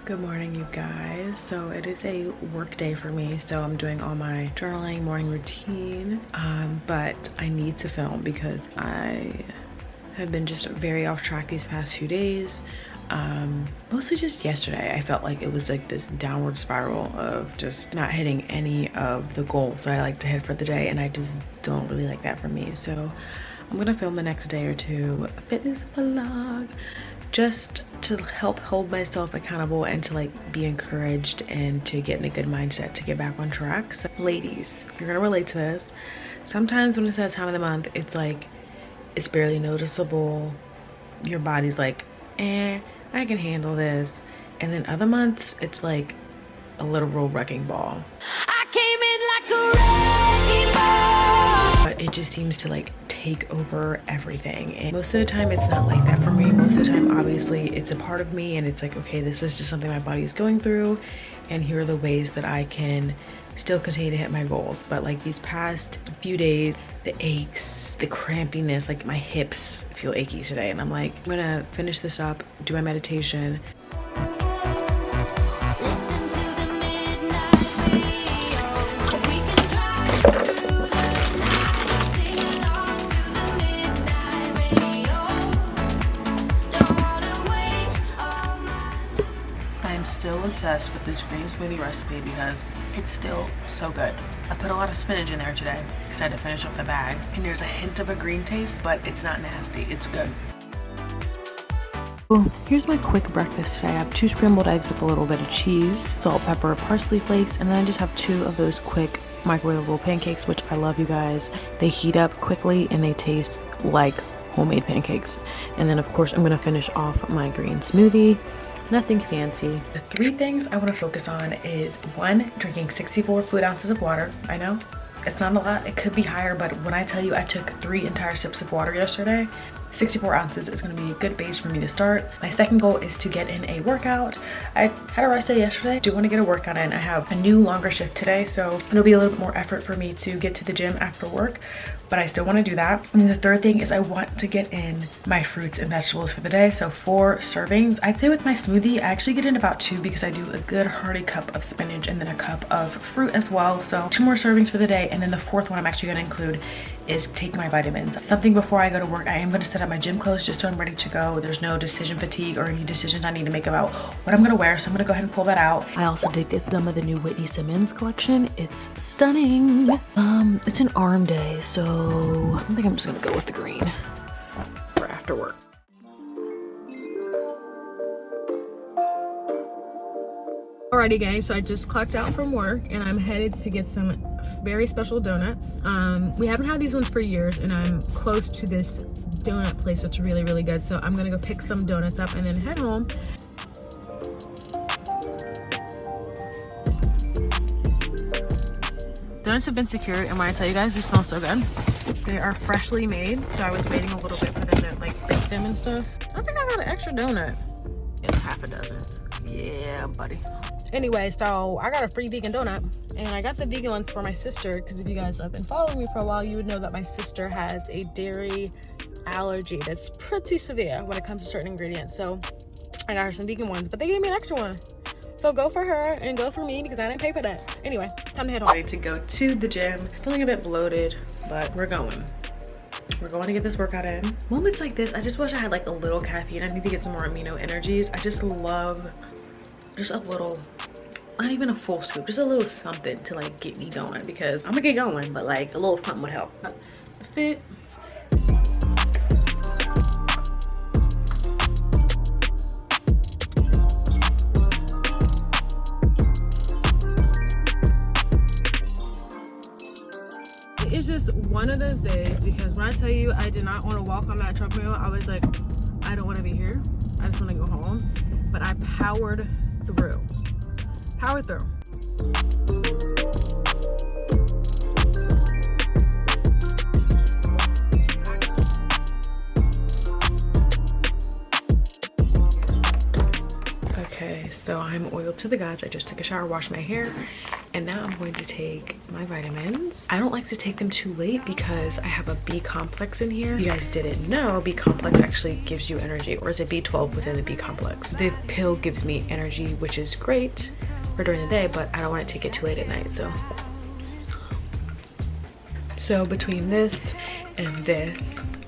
Good morning, you guys. So it is a work day for me, so I'm doing all my journaling morning routine, but I need to film because I have been just very off track these past few days. Mostly just yesterday I felt like it was like this downward spiral of just not hitting any of the goals that I like to hit for the day, and I just don't really like that for me. So I'm gonna film the next day or two a fitness vlog just to help hold myself accountable and to like be encouraged and to get in a good mindset to get back on track. So ladies, you're gonna relate to this. Sometimes when it's that time of the month, it's like it's barely noticeable. Your body's like, I can handle this. And then other months it's like a literal wrecking ball. I came in like a wrecking ball. But it just seems to like take over everything, and most of the time it's not like that for me. Most of the time obviously it's a part of me and it's like, okay, this is just something my body is going through, and here are the ways that I can still continue to hit my goals. But like these past few days, the aches, the crampiness, like my hips feel achy today, and I'm like, I'm gonna finish this up, do my meditation. Still obsessed with this green smoothie recipe because it's still so good. I put a lot of spinach in there today because I had to finish up the bag, and there's a hint of a green taste, but it's not nasty. It's good. Well, here's my quick breakfast today. I have 2 scrambled eggs with a little bit of cheese, salt, pepper, parsley flakes, and then I just have 2 of those quick microwavable pancakes, which I love, you guys. They heat up quickly and they taste like homemade pancakes. And then of course I'm gonna finish off my green smoothie. Nothing fancy. The 3 things I want to focus on is 1, drinking 64 fluid ounces of water. I know it's not a lot, it could be higher, but when I tell you I took 3 entire sips of water yesterday, 64 ounces is going to be a good base for me to start. My second goal is to get in a workout. I had a rest day yesterday. I do want to get a workout in. I have a new longer shift today, so it'll be a little bit more effort for me to get to the gym after work, but I still want to do that. And then the third thing is I want to get in my fruits and vegetables for the day. So 4 servings. I'd say with my smoothie, I actually get in about 2 because I do a good hearty cup of spinach and then a cup of fruit as well. So 2 more servings for the day. And then the 4th one I'm actually going to include is take my vitamins. Something before I go to work, I am going to set up my gym clothes just so I'm ready to go. There's no decision fatigue or any decisions I need to make about what I'm going to wear. So I'm going to go ahead and pull that out. I also did get some of the new Whitney Simmons collection. It's stunning. It's an arm day, so I think I'm just going to go with the green for after work. Alrighty guys, so I just clocked out from work and I'm headed to get some very special donuts. We haven't had these ones for years, and I'm close to this donut place that's really, really good. So I'm gonna go pick some donuts up and then head home. Donuts have been secured, and when I tell you guys, they smell so good. They are freshly made, so I was waiting a little bit for them to like bake them and stuff. I think I got an extra donut. It's half a dozen. Yeah, buddy. Anyway, so I got a free vegan donut, and I got the vegan ones for my sister because if you guys have been following me for a while, you would know that my sister has a dairy allergy that's pretty severe when it comes to certain ingredients. So I got her some vegan ones, but they gave me an extra one. So go for her and go for me because I didn't pay for that. Anyway, time to head home. Ready to go to the gym. Feeling a bit bloated, but we're going. We're going to get this workout in. Moments like this, I just wish I had like a little caffeine. I need to get some more amino energies. I just love just a little, not even a full scoop, just a little something to like get me going, because I'm gonna get going, but like a little something would help. The fit. It's just one of those days, because when I tell you I did not want to walk on that treadmill, I was like, I don't want to be here. I just want to go home. But I powered through. Powered through. Okay, so I'm oiled to the guts. I just took a shower, washed my hair, And now I'm going to take my vitamins. I don't like to take them too late because I have a B complex in here. You guys didn't know B complex actually gives you energy, or is it B12 within the B complex? The pill gives me energy, which is great for during the day, but I don't want to take it too late at night. So between this and this,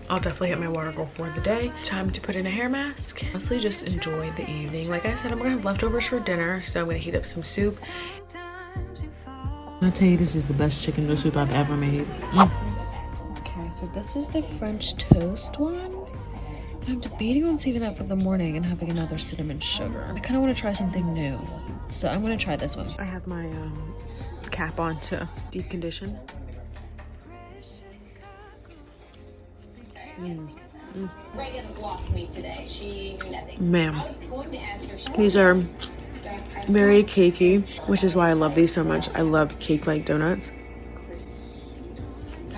I'll definitely hit my water goal for the day. Time to put in a hair mask. Honestly, just enjoy the evening. Like I said, I'm gonna have leftovers for dinner, so I'm gonna heat up some soup. I'll tell you, this is the best chicken noodle soup I've ever made. Okay, so this is the French toast one. I'm debating on saving that for the morning and having another cinnamon sugar. I kind of want to try something new, so I'm gonna try this one. I have my cap on to deep condition. Reagan lost me today. She knew nothing. Ma'am, I was going to ask her. these are very cakey, which is why I love these so much. I love cake-like donuts.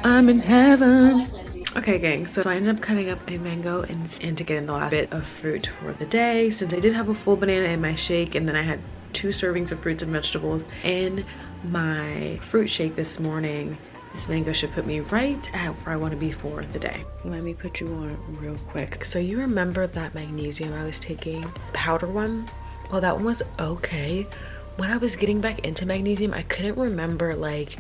I'm in heaven. Okay, gang, so I ended up cutting up a mango and to get in the last bit of fruit for the day, since I did have a full banana in my shake, and then I had 2 servings of fruits and vegetables in my fruit shake this morning. This mango should put me right at where I want to be for the day. Let me put you on real quick. So you remember that magnesium I was taking, powder one? Well, that one was okay. When I was getting back into magnesium, I couldn't remember like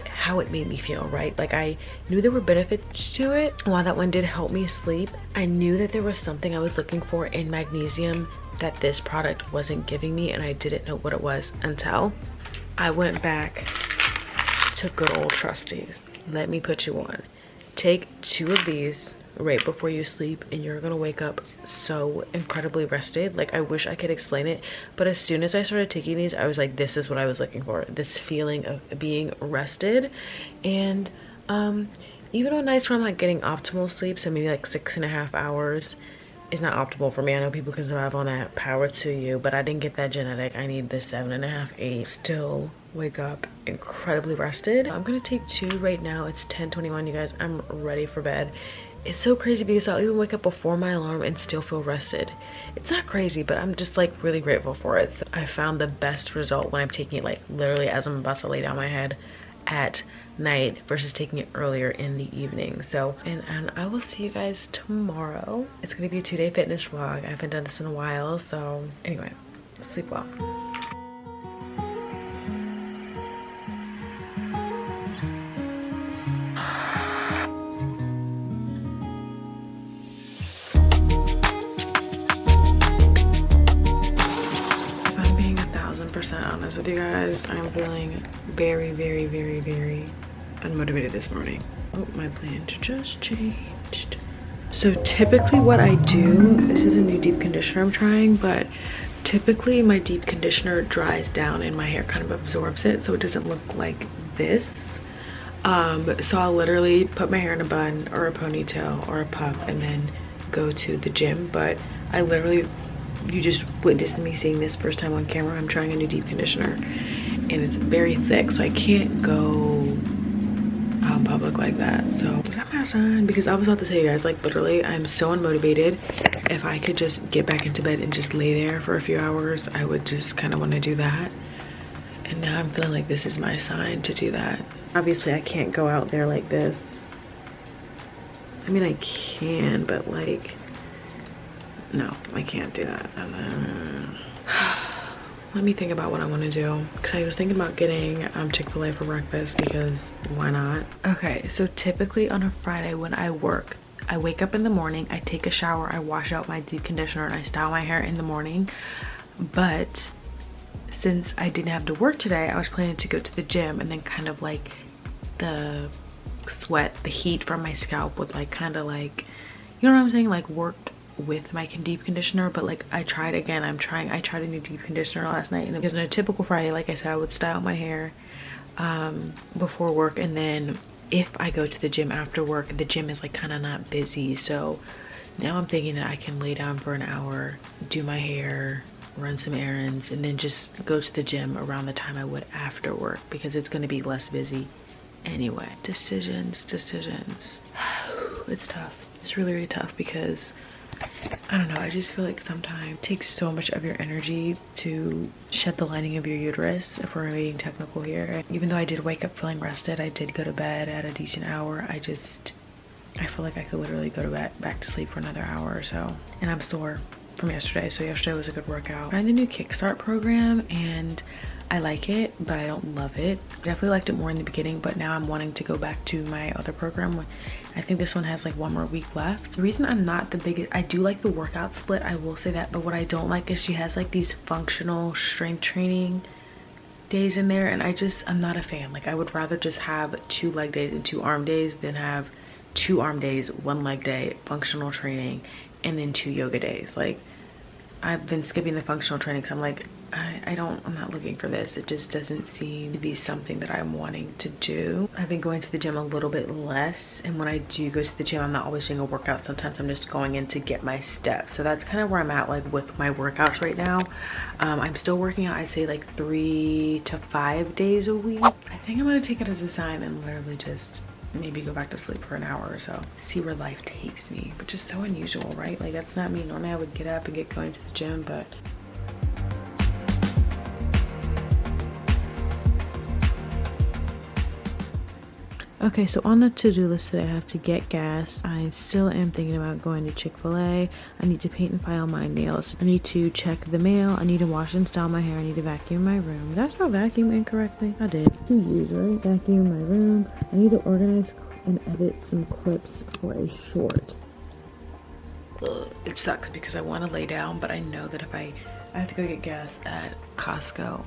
how it made me feel, right? Like I knew there were benefits to it. While that one did help me sleep, I knew that there was something I was looking for in magnesium that this product wasn't giving me, and I didn't know what it was until I went back to good old trusty. Let me put you on. Take 2 of these right before you sleep, and you're gonna wake up so incredibly rested. Like, I wish I could explain it, but as soon as I started taking these, I was like, this is what I was looking for, this feeling of being rested. And even on nights where I'm like getting optimal sleep, so maybe like 6.5 hours is not optimal for me. I know people can survive on that, power to you, but I didn't get that genetic. I need the 7.5, 8. Still wake up incredibly rested. I'm gonna take 2 right now. It's 10:21, you guys. I'm ready for bed. It's so crazy because I'll even wake up before my alarm and still feel rested. It's not crazy, but I'm just like really grateful for it. So I found the best result when I'm taking it like literally as I'm about to lay down my head at night versus taking it earlier in the evening. So and I will see you guys tomorrow. It's gonna be a 2-day fitness vlog. I haven't done this in a while, so anyway, sleep well. Honest with you guys, I'm feeling very unmotivated this morning. Oh, my plan just changed. So typically what I do, this is a new deep conditioner I'm trying, but typically my deep conditioner dries down and my hair kind of absorbs it, so it doesn't look like this. So I'll literally put my hair in a bun or a ponytail or a puff and then go to the gym. But I literally, you just witnessed me seeing this first time on camera. I'm trying a new deep conditioner and it's very thick, so I can't go out in public like that. So is that my sign? Because I was about to tell you guys, like literally I'm so unmotivated. If I could just get back into bed and just lay there for a few hours, I would just kind of want to do that. And now I'm feeling like this is my sign to do that. Obviously I can't go out there like this. I mean, I can, but like, no, I can't do that. Let me think about what I want to do, because I was thinking about getting Chick-fil-A for breakfast, because why not? Okay, so typically on a Friday when I work, I wake up in the morning, I take a shower, I wash out my deep conditioner, and I style my hair in the morning. But since I didn't have to work today, I was planning to go to the gym, and then kind of like the sweat, the heat from my scalp would like kind of like, you know what I'm saying, like work with my deep conditioner. But like I tried again, I tried a new deep conditioner last night, and because on a typical Friday, like I said, I would style my hair before work, and then if I go to the gym after work, the gym is like kind of not busy. So now I'm thinking that I can lay down for an hour, do my hair, run some errands, and then just go to the gym around the time I would after work, because it's going to be less busy anyway. Decisions. It's tough. It's really tough, because I don't know, I just feel like sometimes it takes so much of your energy to shed the lining of your uterus, if we're being technical here. Even though I did wake up feeling rested, I did go to bed at a decent hour, I feel like I could literally go to bed, back to sleep for another hour or so. And I'm sore from yesterday, so yesterday was a good workout. I tried the new Kickstart program and I like it, but I don't love it. I definitely liked it more in the beginning, but now I'm wanting to go back to my other program. I think this one has like 1 more week left. The reason I'm not the biggest, I do like the workout split, I will say that, but what I don't like is she has like these functional strength training days in there, and I'm not a fan. Like, I would rather just have 2 leg days and 2 arm days than have 2 arm days, 1 leg day, functional training, and then 2 yoga days. Like, I've been skipping the functional training because I'm like, I'm not looking for this. It just doesn't seem to be something that I'm wanting to do. I've been going to the gym a little bit less, and when I do go to the gym, I'm not always doing a workout. Sometimes I'm just going in to get my steps. So that's kind of where I'm at, like, with my workouts right now. I'm still working out, I'd say like 3 to 5 days a week. I think I'm gonna take it as a sign and literally just maybe go back to sleep for an hour or so, see where life takes me, which is so unusual, right? Like, that's not me. Normally I would get up and get going to the gym, but okay, so on the to-do list today, I have to get gas. I still am thinking about going to Chick-fil-A. I need to paint and file my nails. I need to check the mail. I need to wash and style my hair. I need to vacuum my room. Did I spell vacuum incorrectly? I did. 2 U's, right? Vacuum my room. I need to organize and edit some clips for a short. Ugh, it sucks because I want to lay down, but I know that if I have to go get gas at Costco.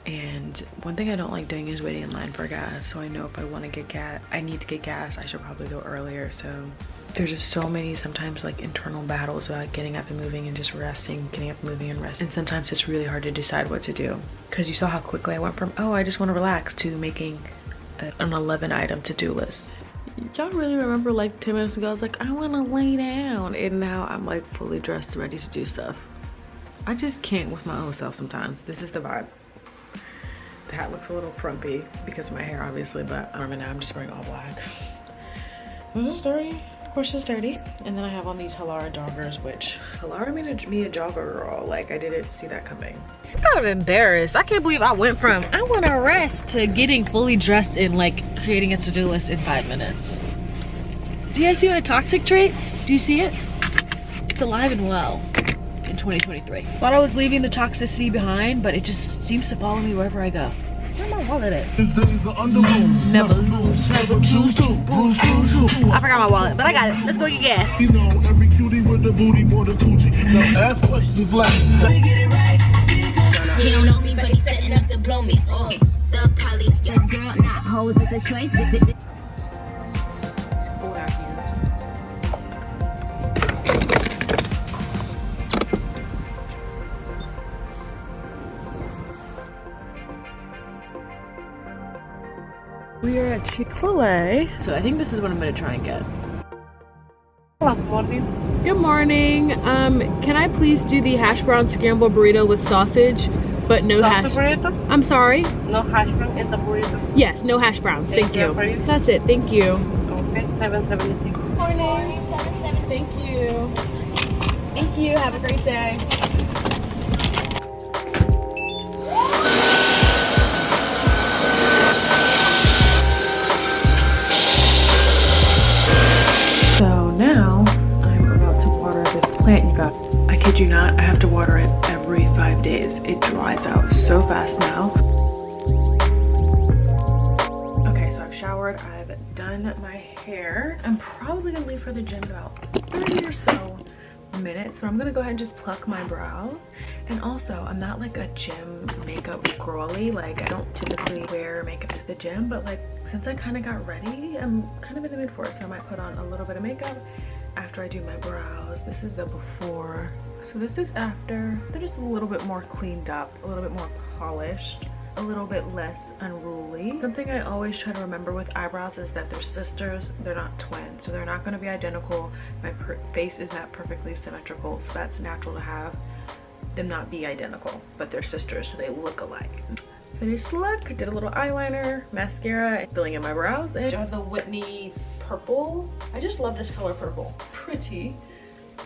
And one thing I don't like doing is waiting in line for gas. So I know if I want to get gas, I need to get gas, I should probably go earlier. So there's just so many sometimes like internal battles about getting up and moving and just resting, getting up and moving and resting. And sometimes it's really hard to decide what to do. Because you saw how quickly I went from, oh, I just want to relax, to making an 11 item to-do list. Y'all really remember like 10 minutes ago, I was like, I want to lay down. And now I'm like fully dressed, ready to do stuff. I just can't with my own self sometimes. This is the vibe. The hat looks a little frumpy because of my hair, obviously, but now I'm just wearing all black. This is dirty. Of course it's dirty. And then I have on these Halara joggers, which Halara made me a jogger girl. Like, I didn't see that coming. I'm kind of embarrassed. I can't believe I went from I want to rest to getting fully dressed and like creating a to-do list in 5 minutes. Do you guys see my toxic traits? Do you see it? It's alive and well in 2023. Thought I was leaving the toxicity behind, but it just seems to follow me wherever I go. Where my wallet at? Never lose, never choose to. I forgot my wallet, but I got it. Let's go get gas. You know, every cutie with the booty more than coochie. Now ask questions like, he don't know me, but he's setting up to blow me. Oh, the poly, your girl, not hoes, it's a choice. We are at Chick-fil-A. So I think this is what I'm gonna try and get. Good morning. Can I please do the hash brown scramble burrito with sausage, but no hash? Burrito? I'm sorry. No hash brown in the burrito? Yes, no hash browns. Thank you. For you? That's it. Thank you. Okay, 776. Morning. Thank you. Thank you. Have a great day. So now I'm about to water this plant, you guys. I kid you not, I have to water it every 5 days. It dries out so fast now. Okay, so I've showered, I've done my hair. I'm probably gonna leave for the gym in about 30 or so minutes, so I'm gonna go ahead and just pluck my brows. And also, I'm not like a gym makeup girly. Like, I don't typically wear makeup to the gym, but like, since I kind of got ready, I'm kind of in the mood for it, so I might put on a little bit of makeup after I do my brows. This is the before, so this is after. They're just a little bit more cleaned up, a little bit more polished, a little bit less unruly. Something I always try to remember with eyebrows is that they're sisters, they're not twins, so they're not going to be identical. My face is not perfectly symmetrical, so that's natural to have them not be identical, but they're sisters, so they look alike. Finished look, I did a little eyeliner, mascara, filling in my brows, and I have the Whitney purple. I just love this color purple. Pretty.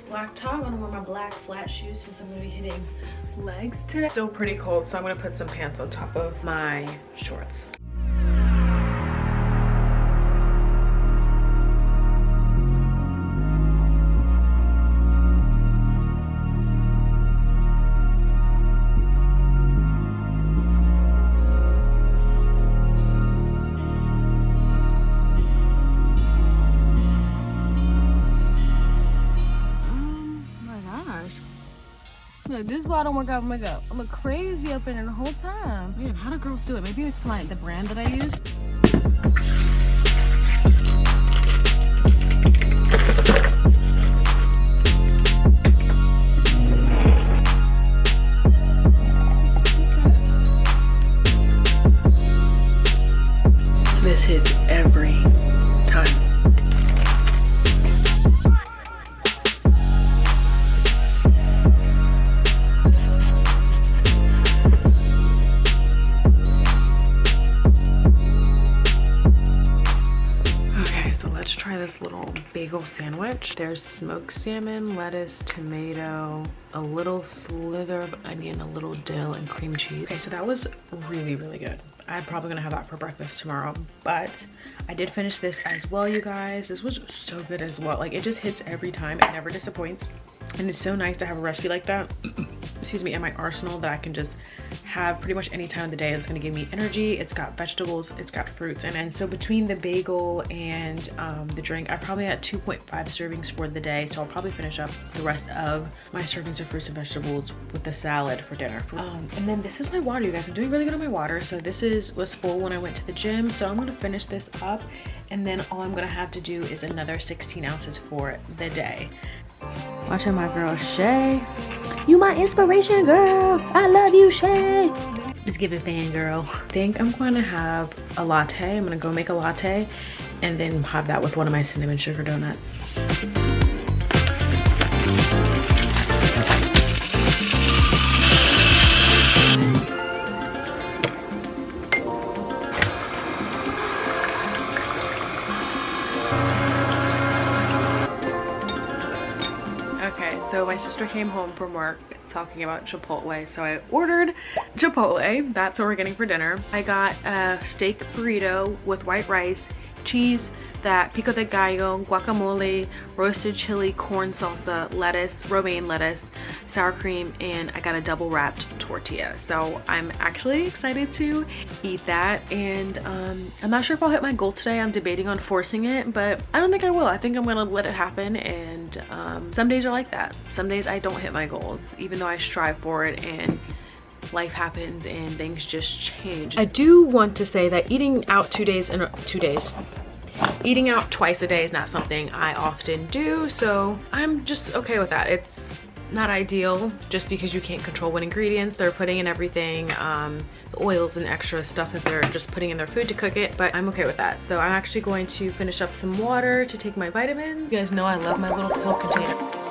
black top. I'm gonna wear my black flat shoes since I'm gonna be hitting legs today. Still pretty cold, so I'm gonna put some pants on top of my shorts. Look, this is why I don't work out with makeup. I'm a crazy up in it the whole time. Man, how do girls do it? Maybe it's the brand that I use. This hits every time. Let's try this little bagel sandwich. There's smoked salmon, lettuce, tomato, a little slither of onion, a little dill, and cream cheese. Okay, so that was really, really good. I'm probably gonna have that for breakfast tomorrow, but I did finish this as well, you guys. This was so good as well. Like, it just hits every time. It never disappoints. And it's so nice to have a recipe like that, excuse me, in my arsenal that I can just have pretty much any time of the day. It's gonna give me energy. It's got vegetables, it's got fruits, and so between the bagel and the drink, I probably had 2.5 servings for the day. So I'll probably finish up the rest of my servings of fruits and vegetables with the salad for dinner. And then this is my water, you guys. I'm doing really good on my water. So this was full when I went to the gym. So I'm gonna finish this up, and then all I'm gonna have to do is another 16 ounces for the day. Watching my girl Shay. You my inspiration, girl. I love you, Shay. Let's give it fangirl. I think I'm going to have a latte. I'm going to go make a latte and then have that with one of my cinnamon sugar donuts. So my sister came home from work talking about Chipotle, so I ordered Chipotle. That's what we're getting for dinner. I got a steak burrito with white rice, cheese, that pico de gallo, guacamole, roasted chili, corn salsa, lettuce, romaine lettuce, sour cream, and I got a double wrapped tortilla. So I'm actually excited to eat that, and I'm not sure if I'll hit my goal today. I'm debating on forcing it, but I don't think I will. I think I'm gonna let it happen, and some days are like that. Some days I don't hit my goals, even though I strive for it, and life happens and things just change. I do want to say that eating out eating out twice a day is not something I often do, so I'm just okay with that. It's not ideal just because you can't control what ingredients they're putting in everything, the oils and extra stuff that they're just putting in their food to cook it, but I'm okay with that. So I'm actually going to finish up some water to take my vitamins. You guys know I love my little pill container.